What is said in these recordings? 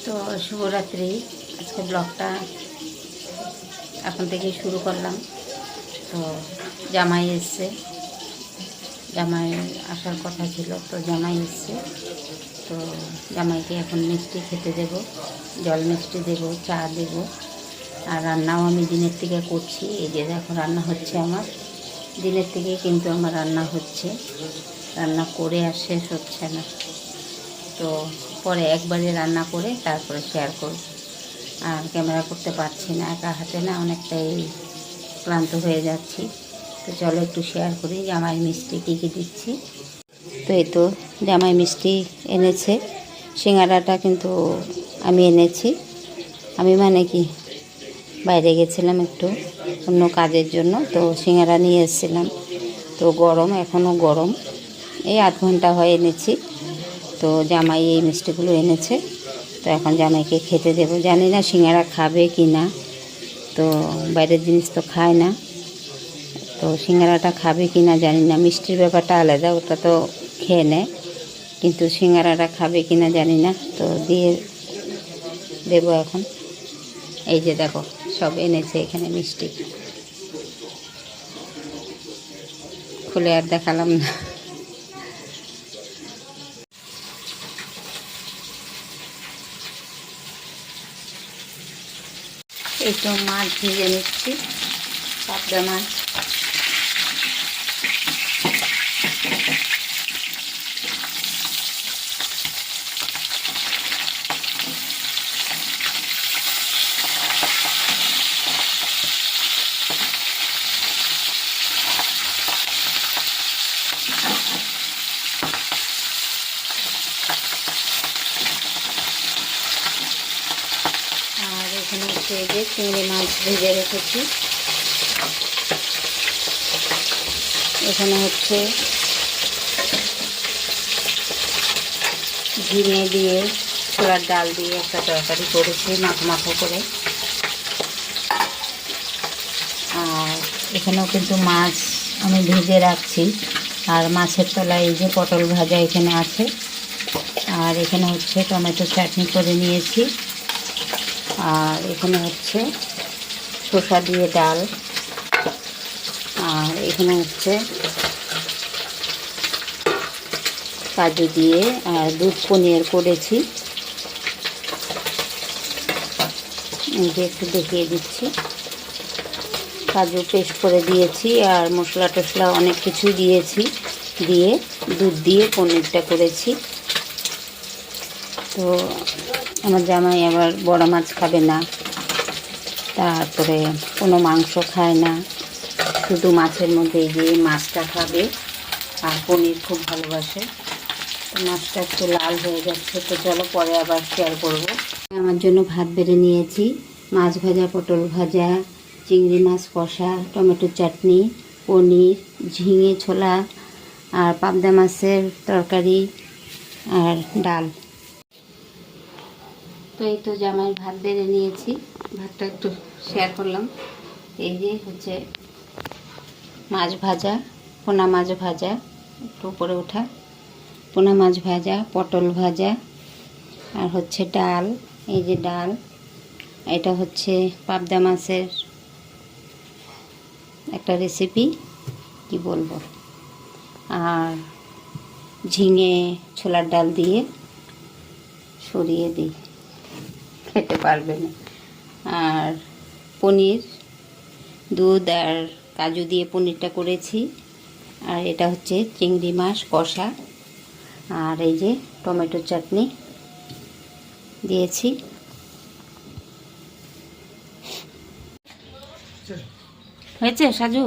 তো শুভরাত্রি। আজকে ব্লগটা এখন থেকেই শুরু করলাম। তো জামাই এসছে, জামাই আসার কথা ছিল, তো জামাই এসছে। তো জামাইকে এখন মিষ্টি খেতে দেব, জল মিষ্টি দেব, চা দেব। আর রান্নাও আমি দিনের থেকে করছি। এই যে দেখো রান্না হচ্ছে আমার দিনের থেকে, কিন্তু আমার রান্না হচ্ছে, রান্না করে আর শেষ হচ্ছে না। তো পরে একবারে রান্না করে তারপরে শেয়ার করব। আর ক্যামেরা করতে পারছি না, একা হাতে না অনেকটাই ক্লান্ত হয়ে যাচ্ছি। তো চলো একটু শেয়ার করি জামাই মিষ্টি কী কী দিচ্ছি। তো এই তো জামাই মিষ্টি এনেছে। সিঙ্গারাটা কিন্তু আমি এনেছি। আমি মানে কি বাইরে গেছিলাম একটু অন্য কাজের জন্য, তো সিঙ্গারা নিয়ে এসেছিলাম। তো গরম, এখনও গরম, এই আধ ঘন্টা হয় এনেছি। তো জামাই এই মিষ্টিগুলো এনেছে, তো এখন জামাইকে খেতে দেবো। জানি না সিঙ্গারা খাবে কি না, তো বাইরের জিনিস তো খায় না, তো সিঙ্গারাটা খাবে কি না জানি না। মিষ্টির ব্যাপারটা আলাদা, ওটা তো খেয়ে নেয়, কিন্তু সিঙ্গারাটা খাবে কি না জানি না। তো দিয়ে দেবো এখন। এই যে দেখো সব এনেছে এখানে মিষ্টি, খুলে আর দেখালাম না। এই তো মাছ ভেজে নিচ্ছি, পাবদা মাছ। আর এখানে হচ্ছে এই যে চিংড়ি মাছ ভেজে রেখেছি। এখানে হচ্ছে ঝিঙে দিয়ে ছোলার ডাল দিয়ে একটা তরকারি করেছি মাখো মাখো করে। আর এখানেও কিন্তু মাছ আমি ভেজে রাখছি। আর মাছের তলায় এই যে পটল ভাজা এখানে আছে। আর এখানে হচ্ছে টমেটো চাটনি করে নিয়েছি। আর এখানে হচ্ছে শসা দিয়ে ডাল। আর এখানে হচ্ছে কাজু দিয়ে আর দুধ পনির করেছি। এই যে একটু দেখিয়ে দিচ্ছি, কাজু পেস্ট করে দিয়েছি আর মশলা টশলা অনেক কিছু দিয়েছি, দিয়ে দুধ দিয়ে পনিরটা করেছি। তো আমার জামাই আবার বড় মাছ খাবে না, তারপরে কোনো মাংস খায় না, শুধু মাছের মধ্যে যে মাছটা খাবে। আর পনির খুব ভালোবাসে। তো মাছটা একটু লাল হয়ে যাচ্ছে, তো চলো পরে আবার শেয়ার করব। আমার জন্য ভাত বেড়ে নিয়েছি, মাছ ভাজা, পটল ভাজা, চিংড়ি মাছ কষা, টমেটো চাটনি, পনির, ঝিঙে ছোলা আর পাবদা মাছের তরকারি আর ডাল। তো এই তো জামাইয়ের ভাত বেড়ে নিয়েছি, ভাতটা একটু শেয়ার করলাম। এই যে হচ্ছে মাছ ভাজা, পোনা মাছ ভাজা, একটু উপরে ওঠা পোনা মাছ ভাজা, পটল ভাজা, আর হচ্ছে ডাল। এই যে ডাল, এটা হচ্ছে পাবদা মাছের একটা রেসিপি, কি বলবো। আর ঝিঙে ছোলার ডাল দিয়ে সরিয়ে দিই, খেতে পারবে না। আর পনির, দুধ আর কাজু দিয়ে পনিরটা করেছি। আর এটা হচ্ছে চিংড়ি মাছ কষা। আর এই যে টমেটো চাটনি দিয়েছি। হয়েছে সাজু?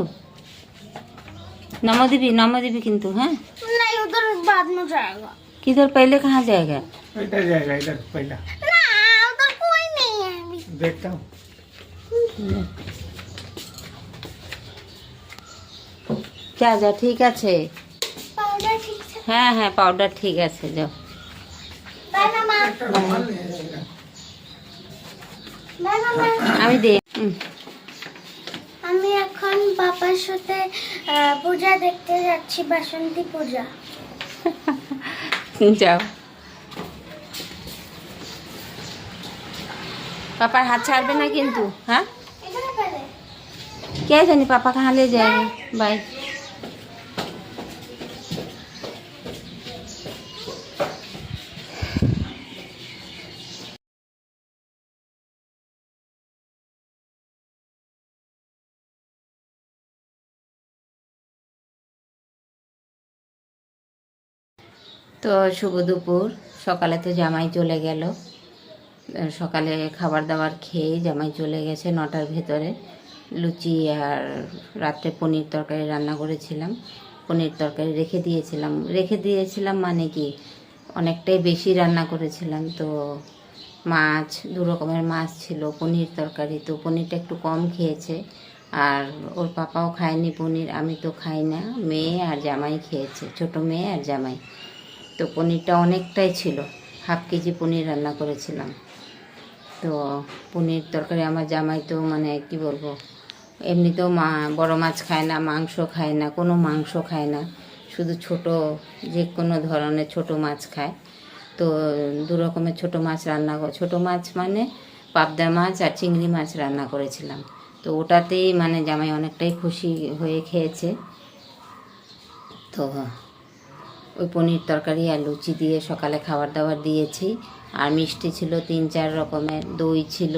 नमो दीदी किंतु। हाँ नहीं, उधर बाद में जाएगा। किधर? पहले कहाँ जाएगा? इधर जाएगा, इधर पहला। ना, उधर कोई नहीं है अभी। देखता हूँ। जा जा, ठीक আছে। पाउडर ठीक से। হ্যাঁ হ্যাঁ, পাউডার ঠিক আছে, যাও। बाय मामा। बाय मामा। আমি দে। আমি এখন বাবার সাথে পূজা দেখতে যাচ্ছি, বাসন্তী পূজা। যাও। पापार हाथ छाड़बे ना किन्तु हाँ এখানে ফেলে क्या जानी पापा कहाँ ले जाएंगे बाइक তো শুভ দুপুর সকালে তো জামাই চলে গেল সকালে খাবার দাবার খেয়ে জামাই চলে গেছে 9টার ভেতরে লুচি আর রাত্রে পনির তরকারি রান্না করেছিলাম পনির তরকারি রেখে দিয়েছিলাম মানে কি অনেকটাই বেশি রান্না করেছিলাম তো মাছ 2 রকমের মাছ ছিল পনির তরকারি তো পনিরটা একটু কম খেয়েছে আর ওর পাপাও খায়নি পনির আমি তো খাই না মেয়ে আর জামাই খেয়েছে ছোট মেয়ে আর জামাই তো পনিরটা অনেকটাই ছিল হাফ কেজি পনির রান্না করেছিলাম তো পনির তরকারি আমার জামাই তো মানে কি বলবো এমনিতেও বড় মাছ খায় না মাংস খায় না কোনো মাংস খায় না শুধু ছোট যে কোনো ধরনের ছোট মাছ খায় তো 2 রকমের ছোট মাছ ছোট মাছ মানে পাবদা মাছ আর চিংড়ি মাছ রান্না করেছিলাম তো ওটাতেই মানে জামাই অনেকটাই খুশি হয়ে খেয়েছে তো ওই পনির তরকারি আর লুচি দিয়ে সকালে খাবার দাবার দিয়েছি আর মিষ্টি ছিল 3-4 রকমের দই ছিল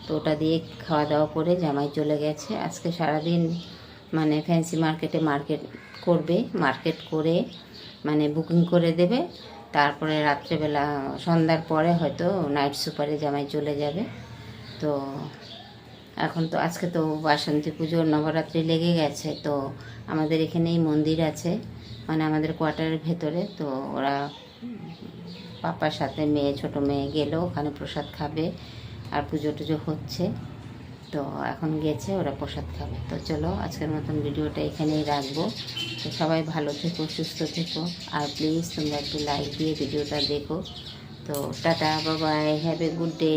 তো ওটা দিয়ে খাওয়া দাওয়া করে জামাই চলে গেছে আজকে সারাদিন মানে ফ্যান্সি মার্কেট করে মানে বুকিং করে দেবে তারপরে রাত্রেবেলা সন্ধ্যার পরে হয়তো নাইট সুপারে জামাই চলে যাবে তো এখন তো আজকে তো বাসন্তী পুজোর নবরাত্রি লেগে গেছে তো আমাদের এখানেই মন্দির আছে মানে আমাদের কোয়ার্টারের ভেতরে তো ওরা পাপার সাথে ছোট মেয়ে গেল ওখানে প্রসাদ খাবে আর পুজো টুজো হচ্ছে তো এখন গেছে ওরা প্রসাদ খাবে তো চলো আজকের মতন ভিডিওটা এখানেই রাখবো তো সবাই ভালো থেকো সুস্থ থেকো আর প্লিজ তোমরা একটু লাইক দিয়ে ভিডিওটা দেখো তো tata bye bye have a good day